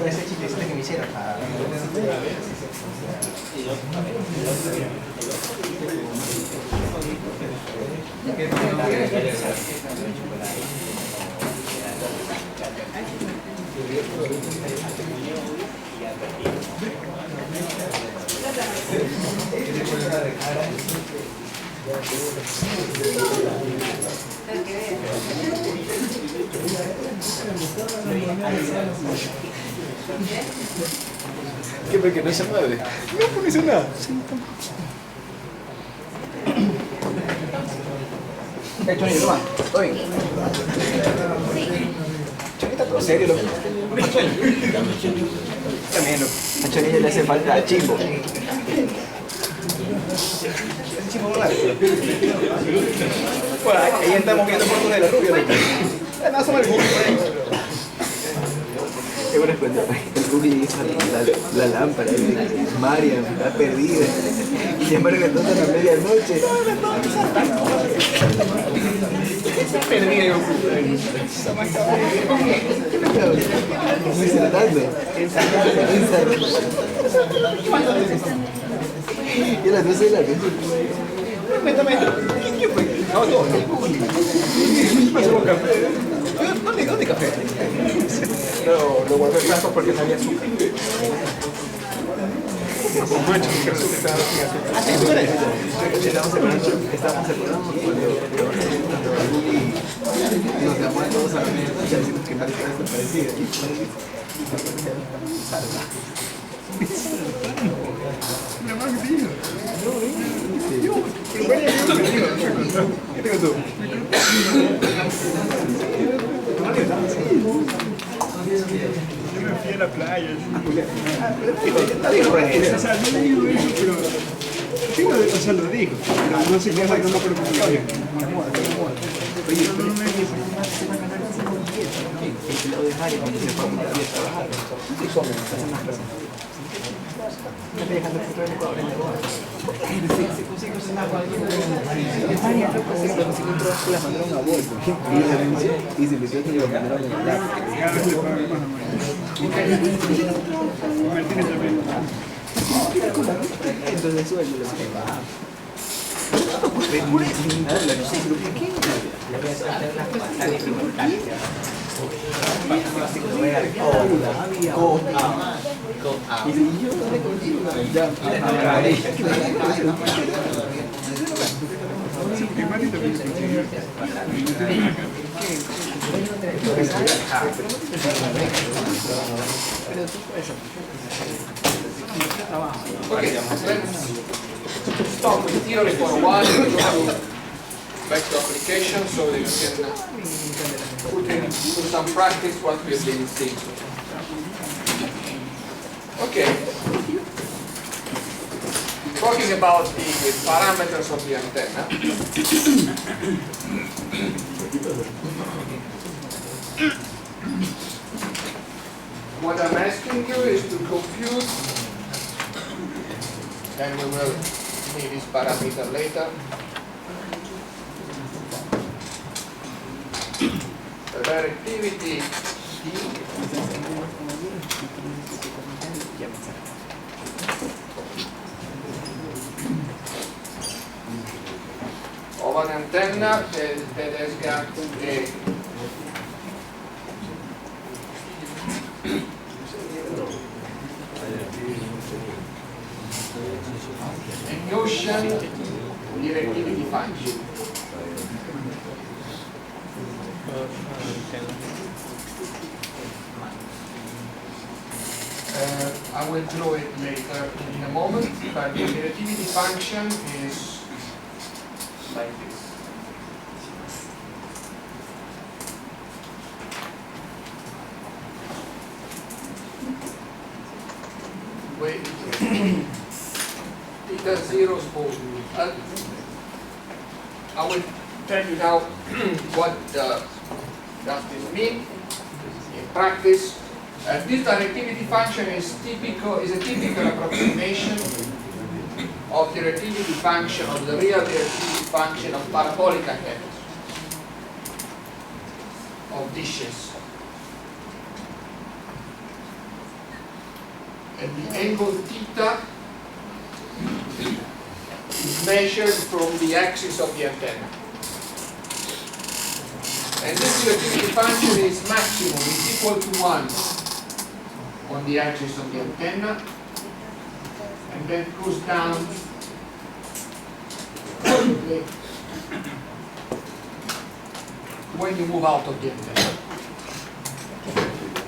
Ese chistecito que me hicieron. ¿Qué? Porque no se mueve. No dice nada. Chonito, toma. ¿Todo bien? Chonito, todo serio, loco. También, loco. A Chonito le hace falta chimbo. Chimbo volar. Bueno, ahí estamos viendo fotos de la rubia, loco. No, somos el Google, por ahí. Qué bueno cuando el Google dice la lámpara, Mariam está perdida. Y siempre entonces a la medianoche. Está perdida, yo. Estoy tratando. Y a las 12 de la noche. Cuéntame, ¿quién fue? No, todo. ¿Qué pasó con café? ¿Dónde café? Lo guardé en plato porque no había azúcar. Con mancha, porque el azúcar estaba sin azúcar. Ah, sí, ¿tú eres? Estamos separando cuando nos llamó a todos a la medianoche y decimos que tal vez está parecida. La más dijo. ¿Qué tengo tú? Yo me fui a la playa. Está bien, o sea, no le digo eso, pero... Sí, o sea, lo dijo, pero no sé qué hacer, no me acuerdo cómo lo dijo. Oye, no me dijo. El lado de Mario cuando se fue a trabajar. ¿Qué comen? Hacen más cosas. No te dejan de futuro en Ecuador, en Ecuador. Se consigue un agua aquí. Es María, loco, se consiguió un trabajo, la mandaron a Bolsa. Y se metió y lo mandaron en la entonces sueldo lo que va. Okay, let's stop with theory for a while and go back to application so that you can put in some practice what we've been seeing. Okay. Talking about the parameters of the antenna. What I'm asking you is to compute, and we will need this parameter later. The directivity of an antenna that has got a Gaussian directivity function. I will draw it later in a moment, but the relativity function is like this. Wait, theta 0 small. I will tell you now what does this mean in practice. This directivity function is a typical approximation of the relativity function of the real relativity function of parabolic antennas, of dishes. And the angle theta is measured from the axis of the antenna. And this relativity function is maximum, is equal to 1 on the axis of the antenna, and then goes down when you move out of the antenna.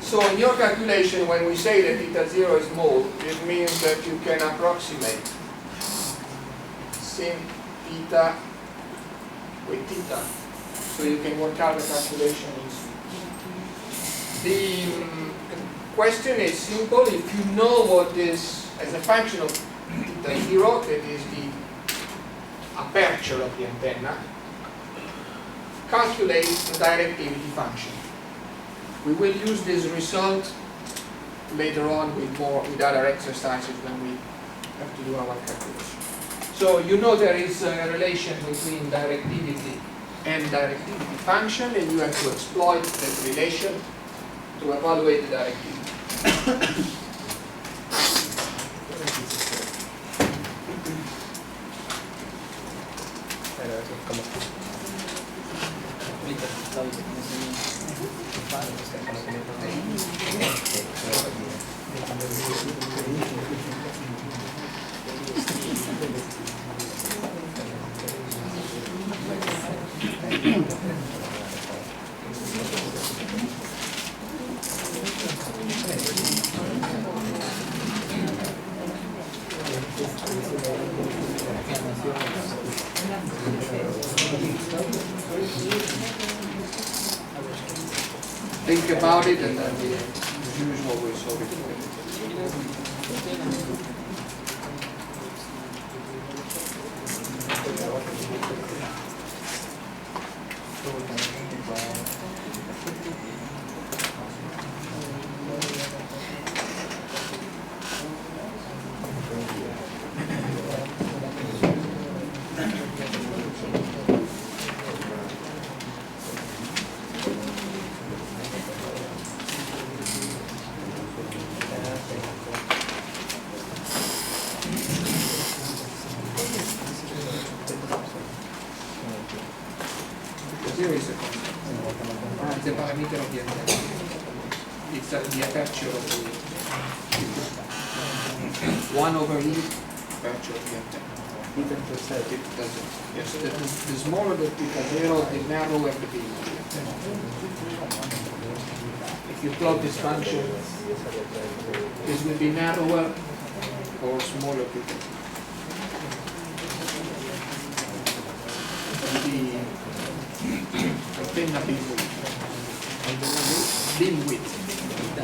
So in your calculation, when we say that theta 0 is small, it means that you can approximate sin theta with theta. So you can work out the calculation easily. The question is simple. If you know what is, as a function of theta 0, that is the aperture of the antenna, calculate the directivity function. We will use this result later on with other exercises when we have to do our calculation. So you know there is a relation between directivity and directivity function, and you have to exploit that relation to evaluate the directivity. Think about it, and then the usual will solve it. The parameter of the antenna. It's the aperture of the 1 over E aperture of the antenna. Yes, the smaller the theta 0, the narrower the beam of the antenna. If you plot this function, this will be narrower or smaller theta. The antenna beam width. Beam width. The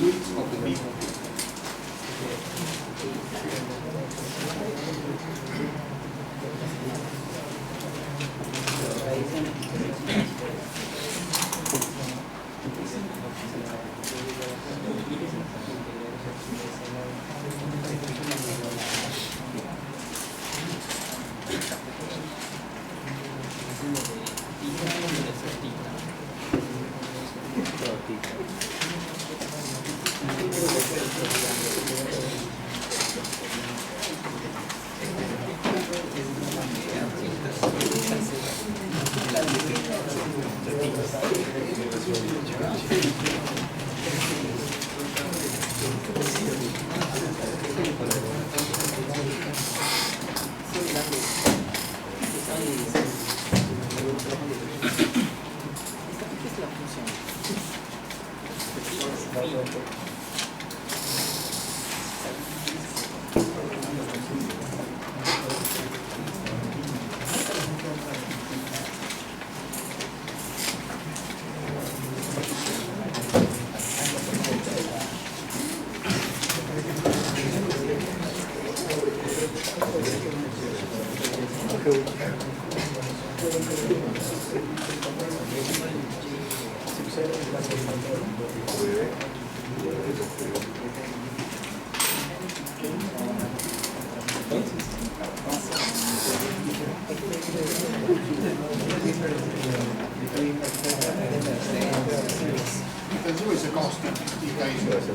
width of the beam. Theta 0 is a constant. Theta is a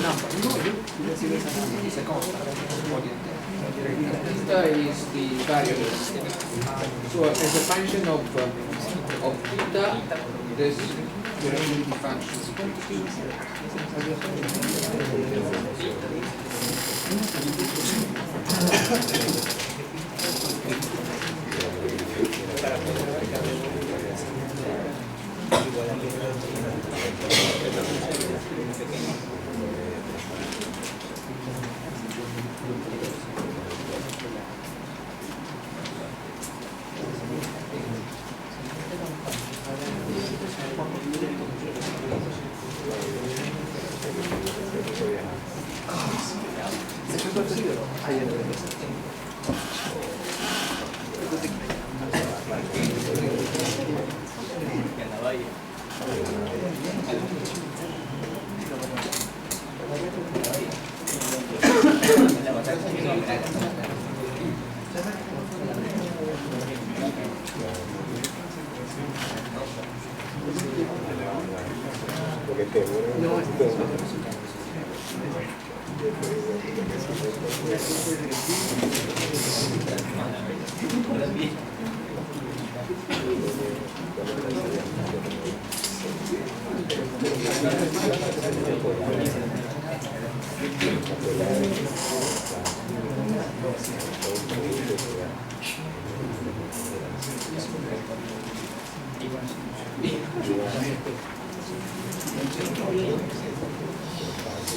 number. It's a constant. Theta is the variable. So as a function of theta, this relativity function.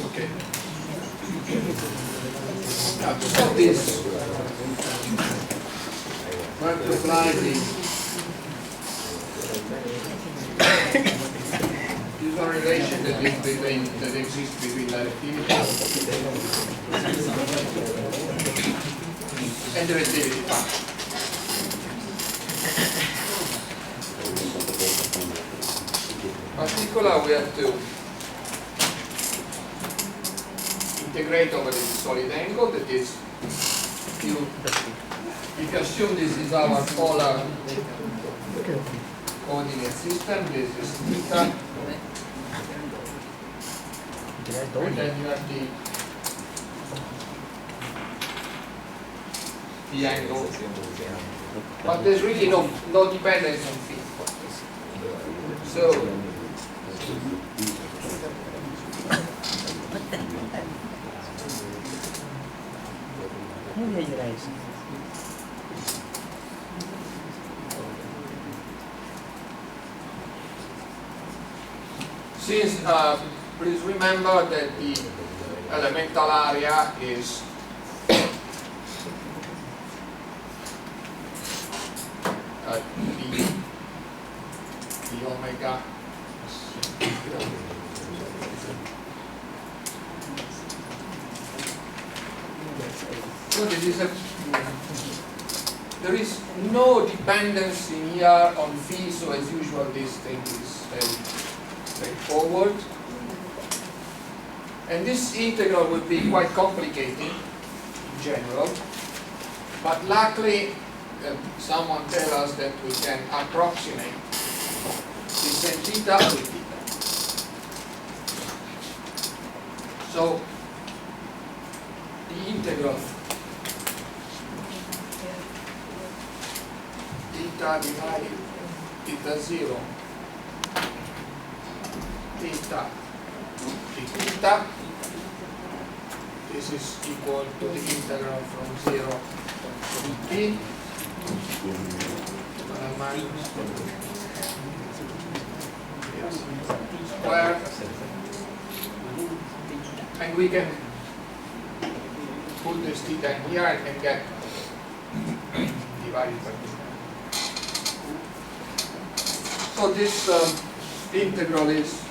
Okay. Now to solve this, we have to apply the usual relation that exists between directivity and the relativity function. In particular, we have to integrate over the solid angle, that is, if you assume this is our polar coordinate system, this is theta, and then you have the angle, but there's really no dependence on phi. So since please remember that the elemental area is the omega so this is there is no dependence in here on phi, so as usual this thing is very straightforward. And this integral will be quite complicated in general, but luckily someone tells us that we can approximate this and theta with theta. So the integral theta divided theta 0 theta theta, this is equal to the integral from 0 to t minus square, and we can put this theta in here and get divided by 2. So this integral is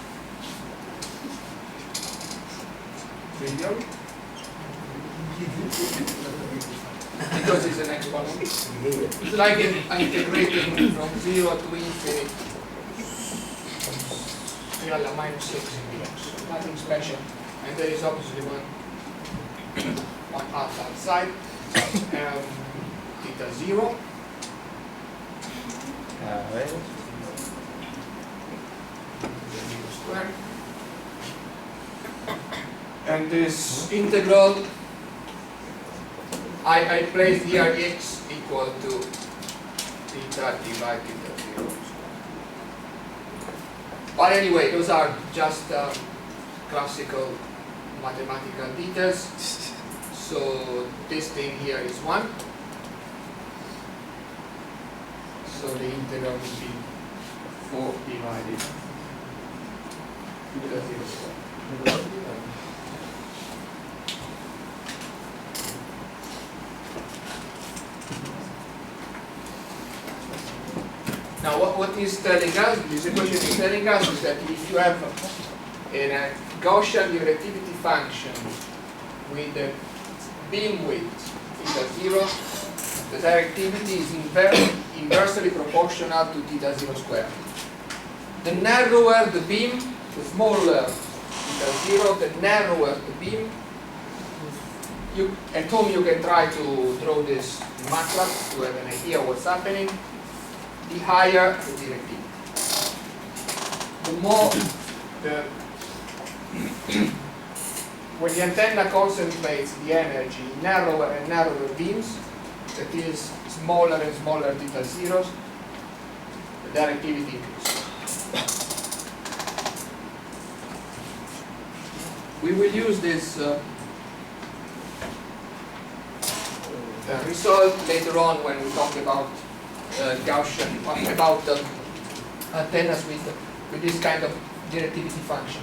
trivial because it's an exponent. It's like integrating from 0 to infinity real minus 6 in Linux, so nothing special. And there is obviously one outside, theta 0. A ver. Square. And this integral, I place here x equal to theta divided theta 0 square. But anyway, those are just classical mathematical details. So this thing here is 1. So the integral will be 4 divided theta 0 square. Now, what is telling us, this equation is telling us, is that if you have a Gaussian directivity function with the beam width theta 0, the directivity is inversely proportional to theta 0 squared. The narrower the beam, the smaller theta 0, the narrower the beam. At home you can try to draw this in MATLAB to have an idea of what's happening. The higher the directivity. The more when the antenna concentrates the energy in narrower and narrower beams, that is smaller and smaller theta zeros, the directivity increases. We will use this result later on when we talk about Gaussian, about antennas with this kind of directivity function.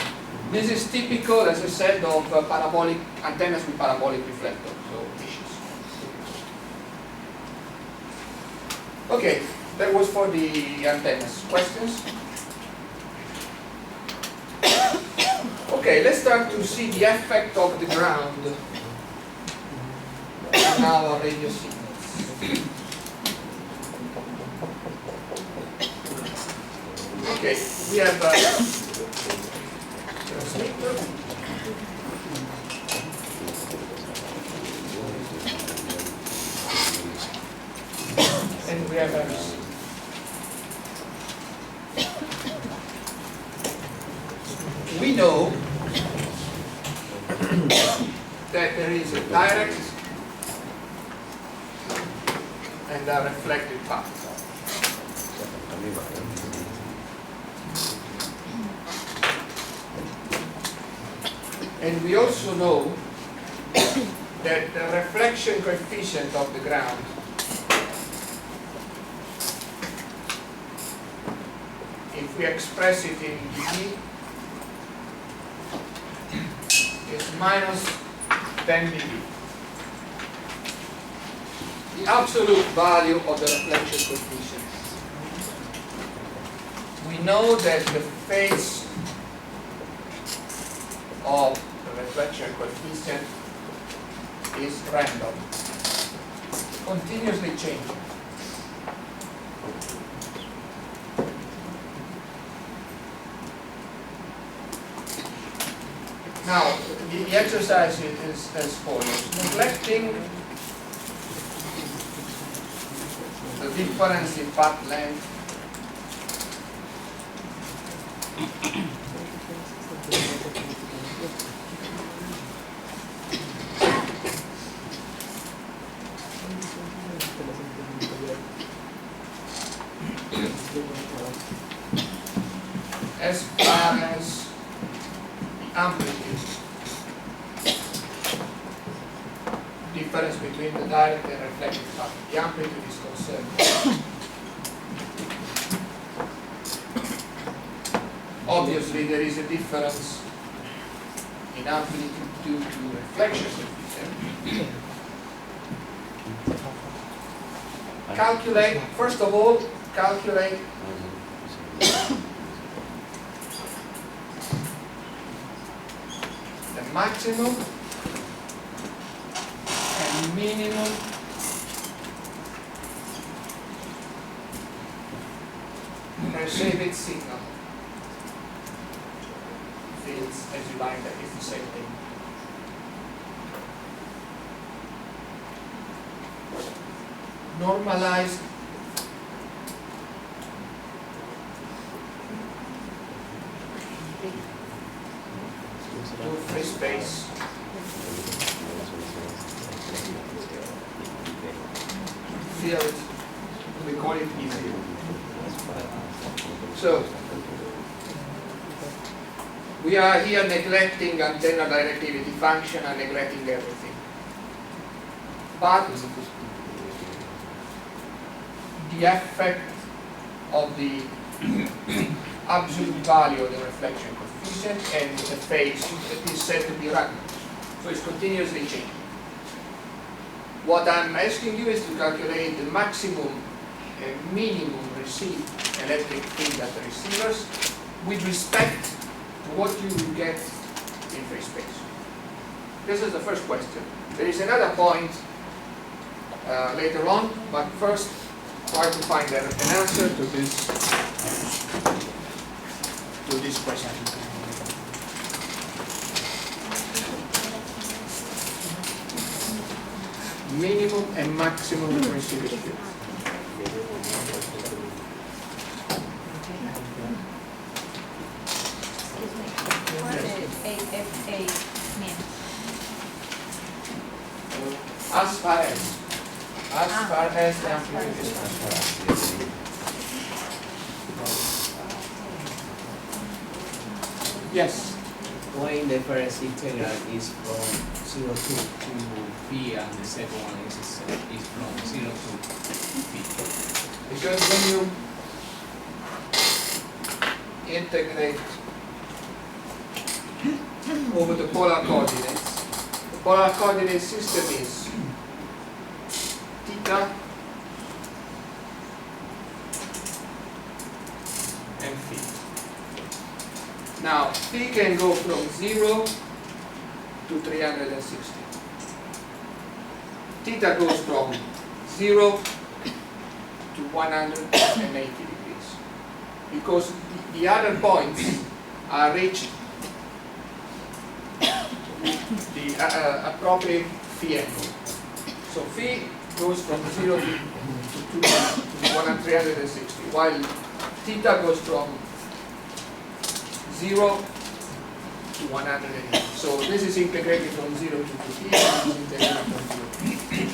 This is typical, as I said, of parabolic antennas with parabolic reflectors, so dishes. Okay, that was for the antennas. Questions? Okay, let's start to see the effect of the ground on our radio signals. Okay, we have a transmitter. And we have a receiver. We know that there is a direct and a reflected path. And we also know that the reflection coefficient of the ground if we express it in dB is minus 10 dB. The absolute value of the reflection coefficient. We know that the phase of the reflection coefficient is random, continuously changing. Now, the exercise is as follows. Neglecting the difference in path length as far as the amplitude difference between the direct and reflected path. The amplitude is concerned. Obviously, there is a difference in amplitude due to reflection coefficient. Calculate, first of all, calculate the maximum and minimum received signal. fields as you like that, it's the same thing. Normalized to free space. Field, we call it easy. So, we are here neglecting antenna directivity function and neglecting everything. But the effect of the absolute value of the reflection coefficient and the phase is said to be random. So it's continuously changing. What I'm asking you is to calculate the maximum and minimum received electric field at the receivers with respect to what you will get in free space. This is the first question. There is another point later on, but first try to find an answer to this question. Minimum and maximum received field. As far as the amplitude is concerned. Yes. When the first integral is from 0 to phi and the second one is from 0 to phi. Because when you integrate over the polar coordinates, the polar coordinate system is theta and phi. Now, phi can go from 0 to 360. Theta goes from 0 to 180 degrees. Because the other points are reached the appropriate phi angle. So phi goes from 0 to 360, while theta goes from 0 to 180. So this is integrated from 0 to 2π, and integrated from 0 to 2π.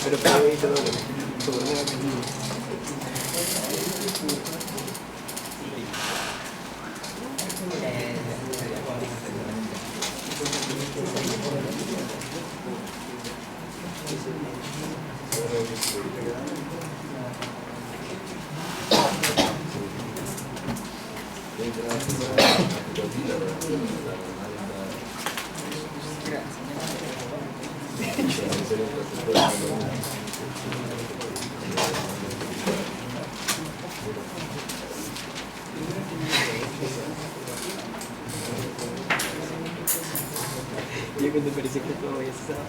Pero para mí todo Yo cuando parece que todo ya se sabe.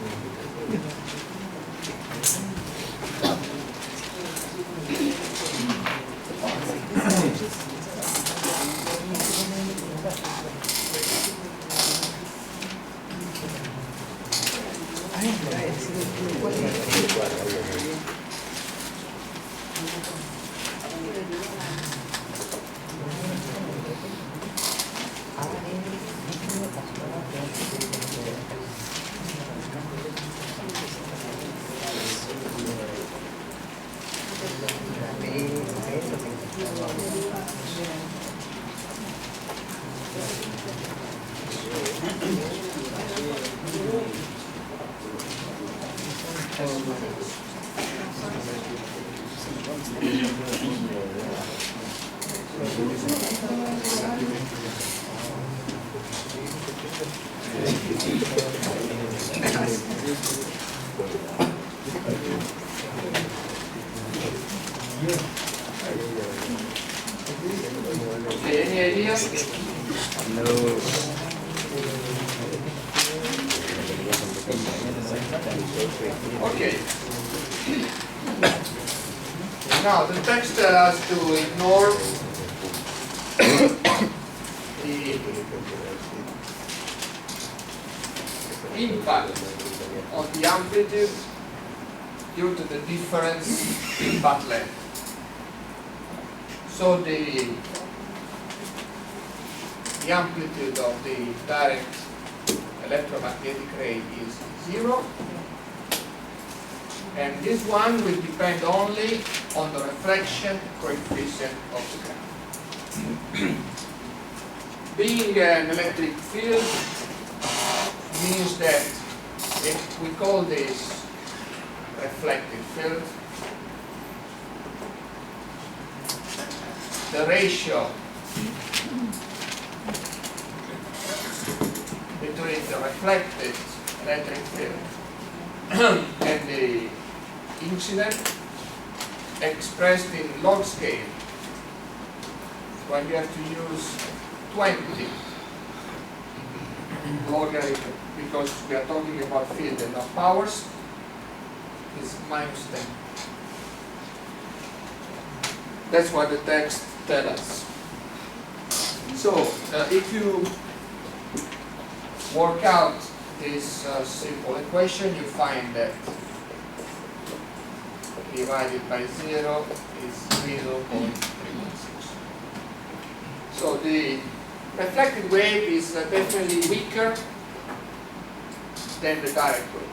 Okay, any ideas? Okay. Now the text has to ignore the impact on the amplitude due to the difference in path length. So the amplitude of the direct electromagnetic ray is 0, and this one will depend only on the reflection coefficient of the ground. Being an electric field means that if we call this reflected field, the ratio between the reflected electric field and the incident expressed in log scale, when you have to use 20 logarithm, because we are talking about field and not powers, is minus 10. That's what the text tells us. So if you work out this simple equation, you find that divided by 0 is 0.316. So the reflected wave is definitely weaker than the direct wave.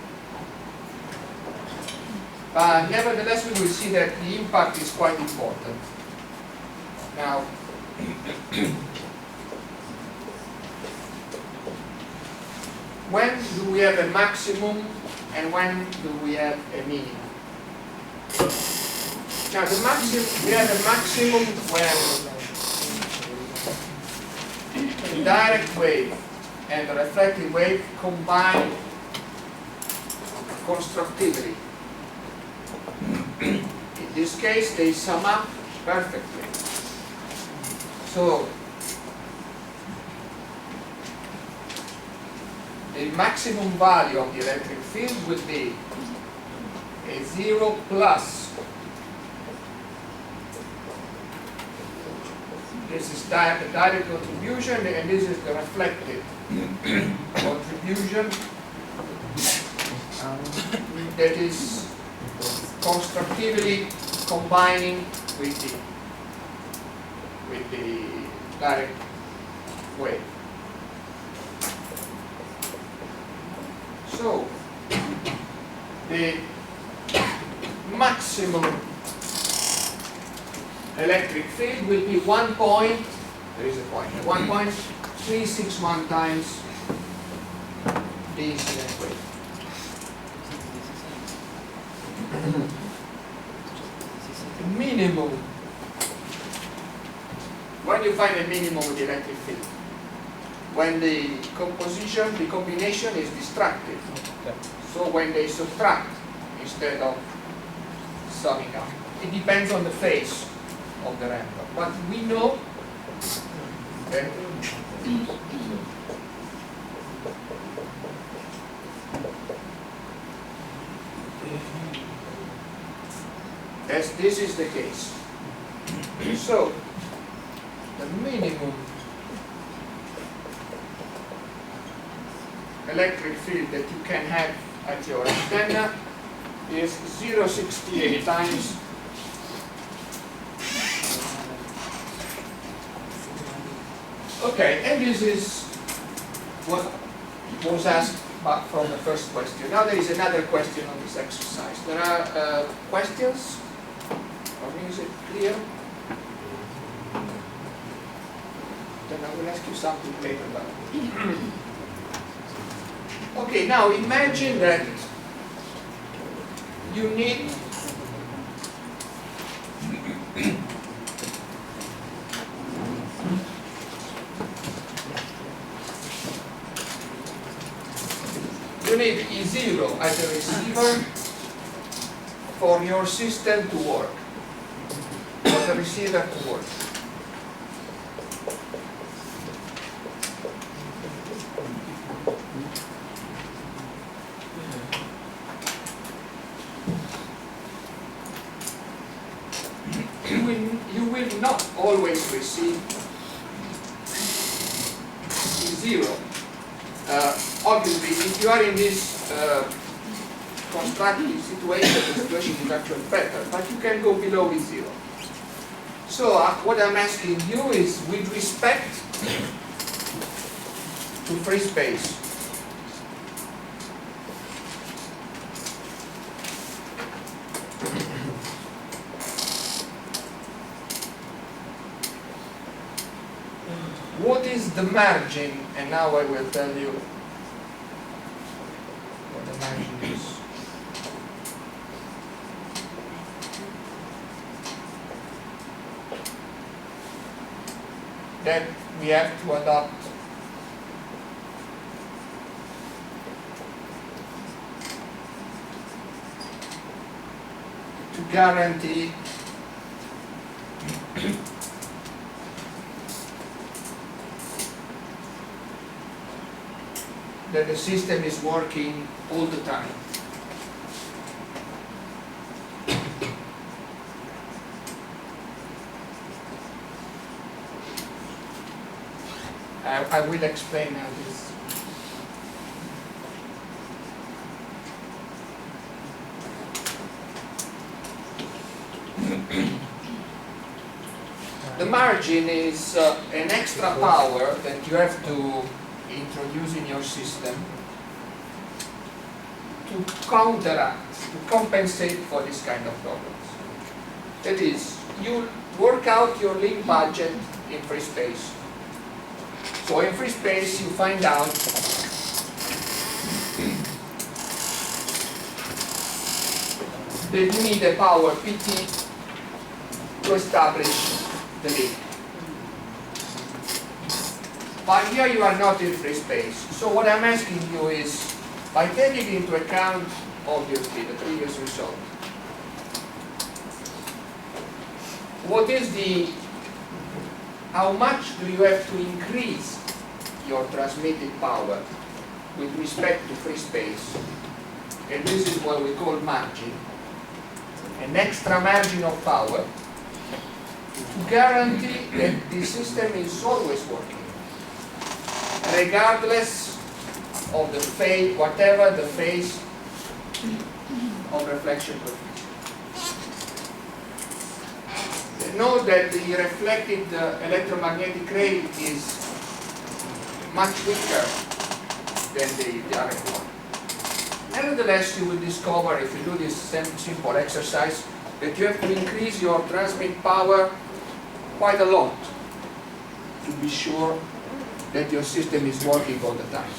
But nevertheless, we will see that the impact is quite important. Now, when do we have a maximum and when do we have a minimum? Now, we have a maximum when the direct wave and the reflected wave combine constructively. In this case, they sum up perfectly. So, the maximum value of the electric field would be a 0 plus. This is the direct contribution, and this is the reflected contribution that is constructively combining with the direct wave. So the maximum electric field will be 1 point, there is a point, 1.361 times the incident wave. Minimum. When you find a minimum of the electric field? When the composition, the combination is destructive. So when they subtract instead of summing up. It depends on the phase of the ramp-up. But we know that as this is the case. So the minimum electric field that you can have at your antenna is 0.68 times okay, and this is what was asked from the first question. Now there is another question on this exercise. There are questions? Or is it clear? Then I will ask you something later about it. Okay, now imagine that you need E0 as a receiver for your system to work, for the receiver to work. You will not always receive E0. Obviously, if you are in this constructive situation, the situation is actually better, but you can go below E0. So what I'm asking you is, with respect to free space, what is the margin? And now I will tell you what the margin is. That we have to adopt to guarantee that the system is working all the time. I will explain how this. The margin is an extra power that you have to introduce in your system to counteract, to compensate for this kind of problems. That is, you work out your link budget in free space. So in free space you find out that you need a power PT to establish the link. But here you are not in free space. So what I'm asking you is, by taking into account, obviously, the previous result, what is how much do you have to increase your transmitted power with respect to free space? And this is what we call margin, an extra margin of power to guarantee that the system is always working, regardless of the phase, whatever the phase of reflection coefficient. Note that the reflected electromagnetic ray is much weaker than the RF one. Nevertheless, you will discover, if you do this simple exercise, that you have to increase your transmit power quite a lot to be sure that your system is working all the time.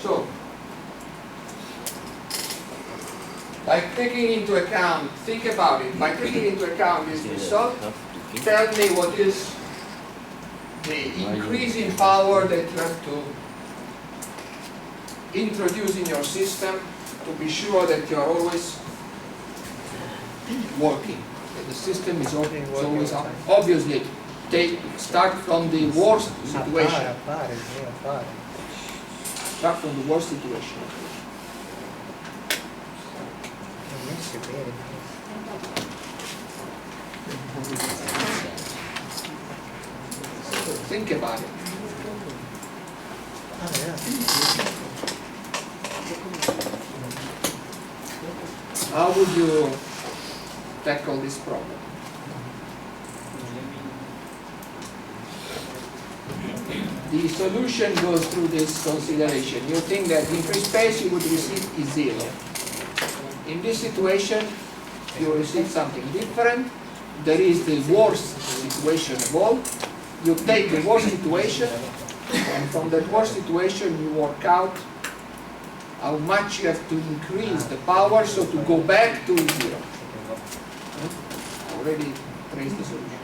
So, by taking into account, think about it, by taking into account this result, tell me what is the increase in power that you have to introduce in your system to be sure that you are always working, that the system is always up. Obviously, start from the worst situation. Start from the worst situation. Think about it. How would you tackle this problem? The solution goes through this consideration. You think that in free space you would receive is 0. In this situation, you receive something different. There is the worst situation of all. You take the worst situation, and from that worst situation you work out how much you have to increase the power so to go back to 0. I already traced the solution.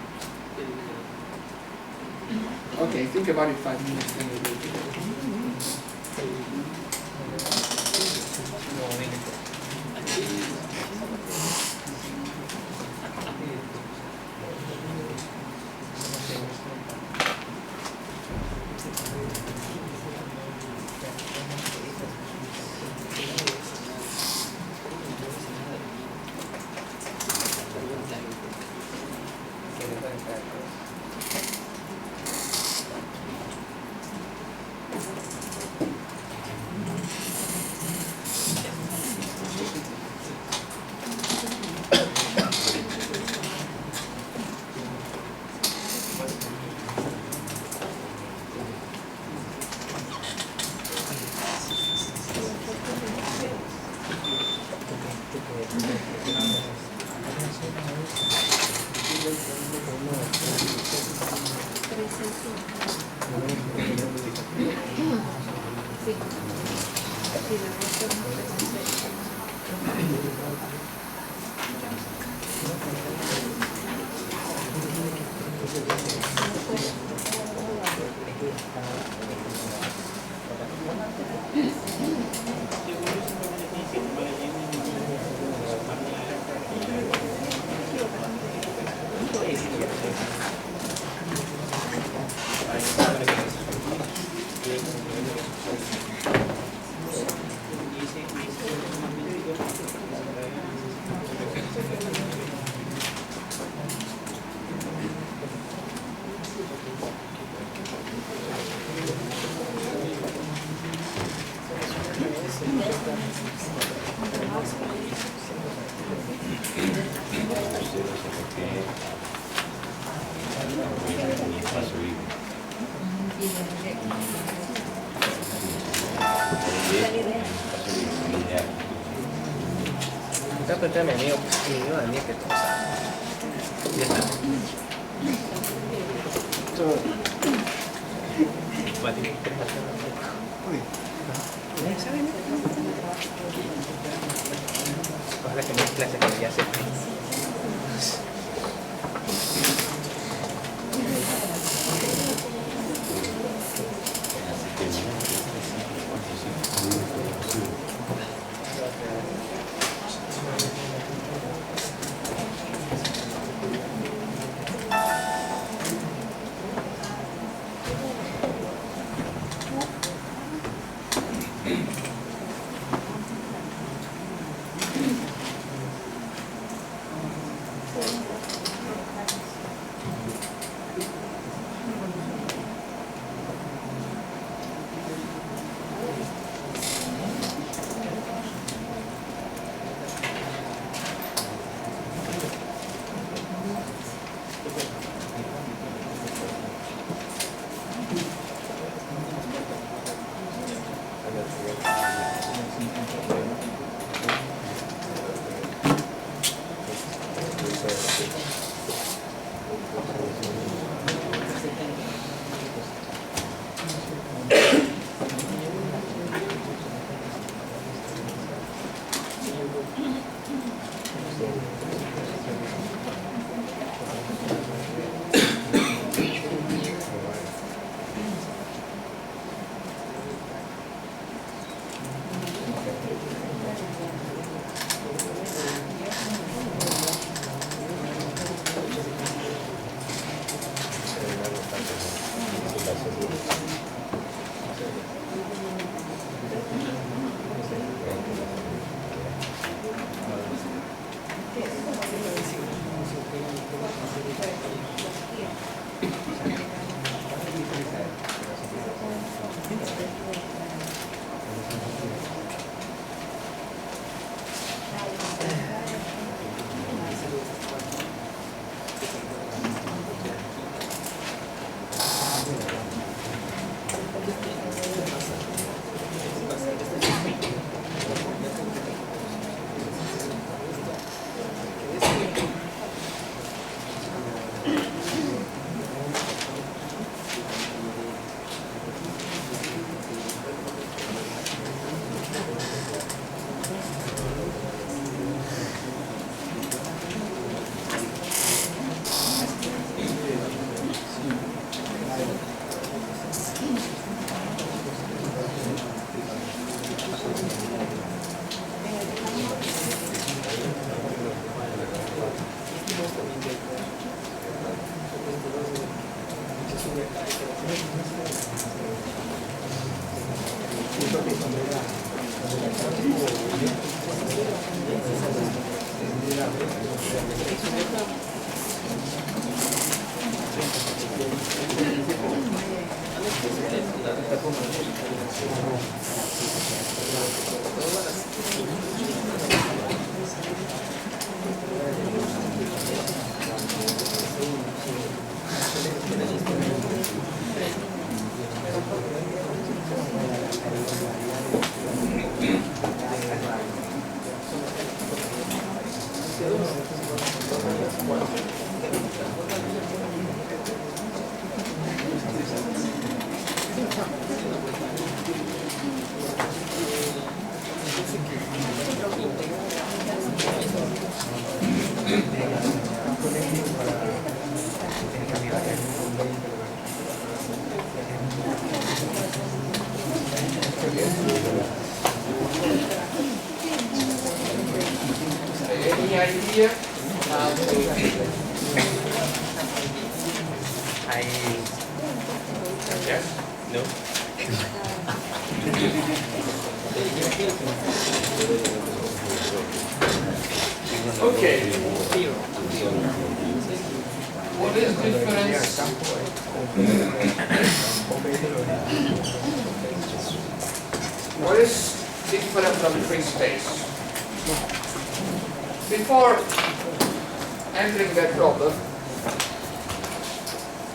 Okay, think about it 5 minutes, then we do it together. Tapi ini que ya está. Ojalá que mis clases que ya se Any idea how to yes? No. Okay. What is difference? What is different from free space? Before entering that problem,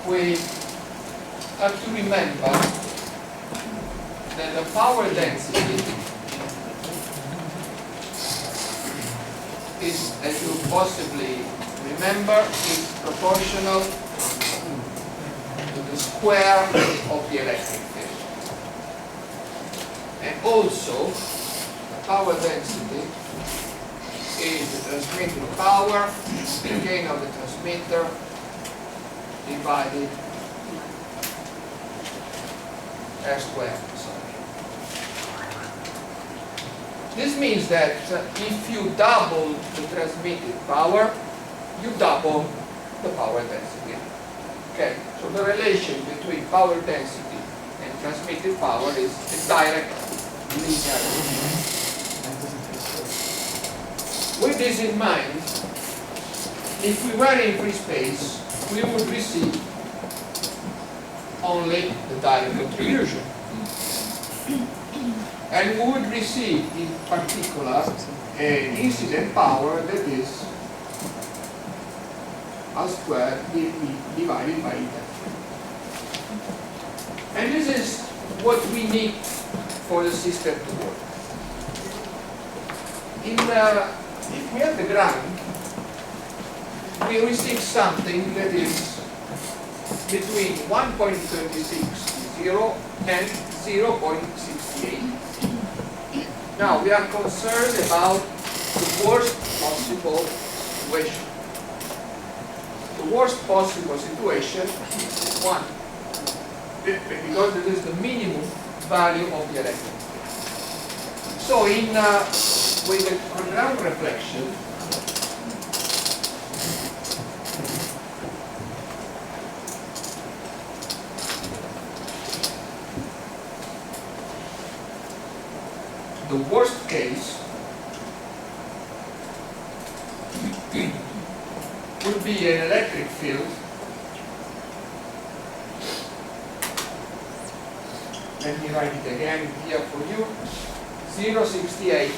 we have to remember that the power density is, as you possibly remember, is proportional to the square of the electric field. And also, the power density is the transmitted power, the gain of the transmitter, divided R squared. This means that if you double the transmitted power, you double the power density. Okay, so the relation between power density and transmitted power is a direct linear relation. With this in mind, if we were in free space, we would receive only the direct contribution. And we would receive, in particular, an incident power that is R squared divided by eta. And this is what we need for the system to work. If we have the ground, we receive something that is between 1.36 and 0.68. Now we are concerned about the worst possible situation. The worst possible situation is 1, because it is the minimum value of the electron. So with the ground reflection, the worst case would be an electric field let me write it again here for you. 0.68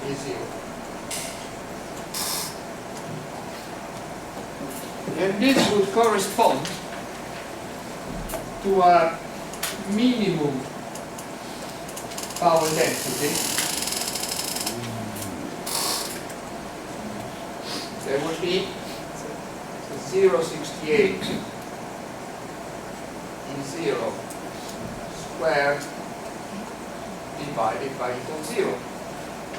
is 0. And this would correspond to a minimum power density. There would be 0.68 in 0 squared divided by 0.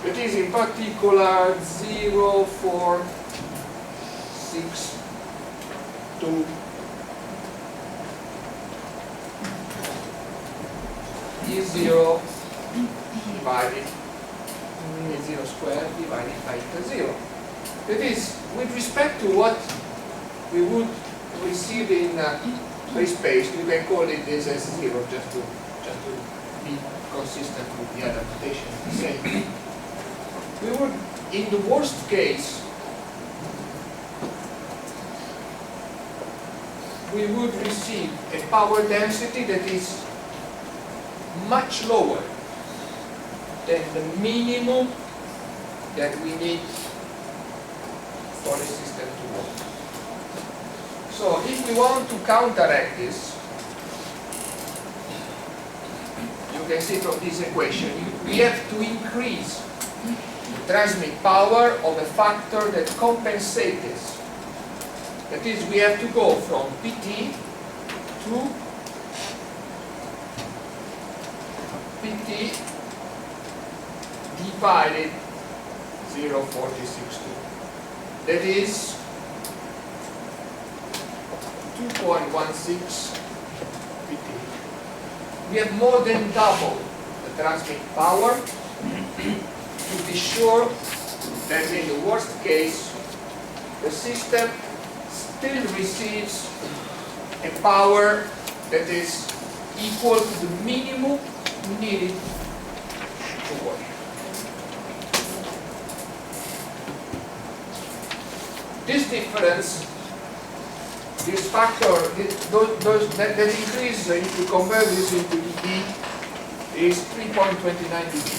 It is in particular 0.462 is 0 divided 0 squared divided by 0. That is, with respect to what we would receive in free space, you can call it this as 0 just to be consistent with the other notation the same. We would, in the worst case, we would receive a power density that is much lower than the minimum that we need for the system to work. So if we want to counteract this, you can see from this equation, we have to increase the transmit power of a factor that compensates this. That is, we have to go from PT to PT divided 0.462. That is 2.16 PT. We have more than double the transmit power to be sure that in the worst case the system still receives a power that is equal to the minimum needed to work. This difference, this factor, that increase, if you convert this into dB, is 3.29 dB.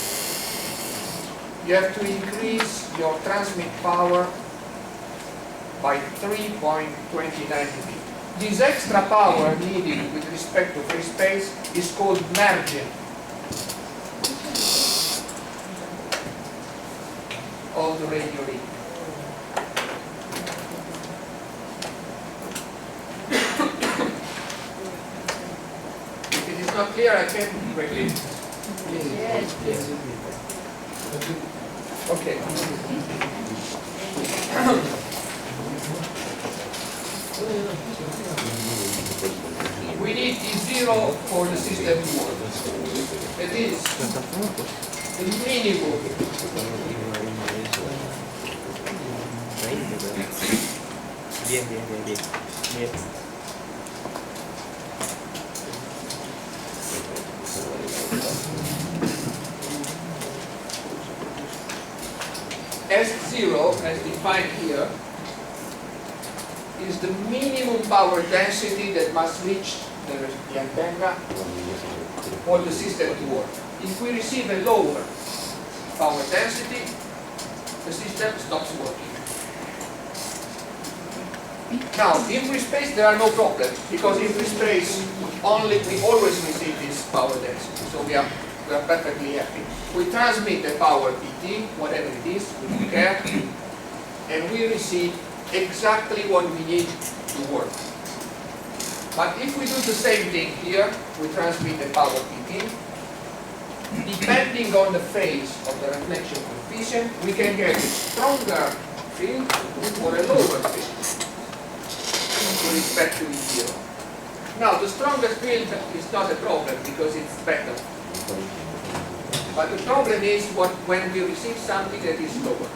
You have to increase your transmit power by 3.29 dB. This extra power needed with respect to free space is called margin of the radio link. If it is not clear, I can quickly. Yes. Okay. We need E0 for the system to work. That is the minimum. Bien. S0, as defined here, is the minimum power density that must reach the antenna for the system to work. If we receive a lower power density, the system stops working. Now, in free space there are no problems, because in free space we always receive this power density, so we are perfectly happy. We transmit the power PT, whatever it is, we don't care, and we receive exactly what we need to work. But if we do the same thing here, we transmit the power PT, depending on the phase of the reflection coefficient, we can get a stronger field or a lower field with respect to E0. Now, the strongest field is not a problem because it's better. But the problem is when we receive something that is lower.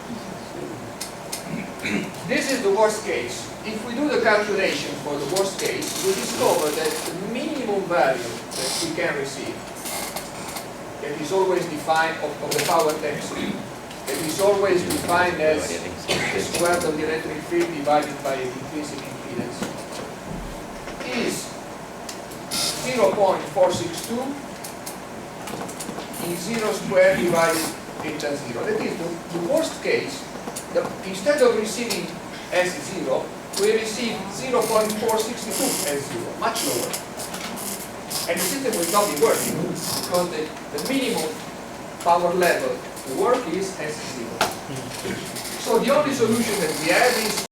This is the worst case. If we do the calculation for the worst case, we discover that the minimum value that we can receive, that is always defined of the power density, that is always defined as the square of the electric field divided by the intrinsic impedance, is 0.462 in 0 squared divided delta 0. That is the worst case. Instead of receiving S0, we receive 0.462 S0, much lower. And the system will not be working because the minimum power level to work is S0. So the only solution that we have is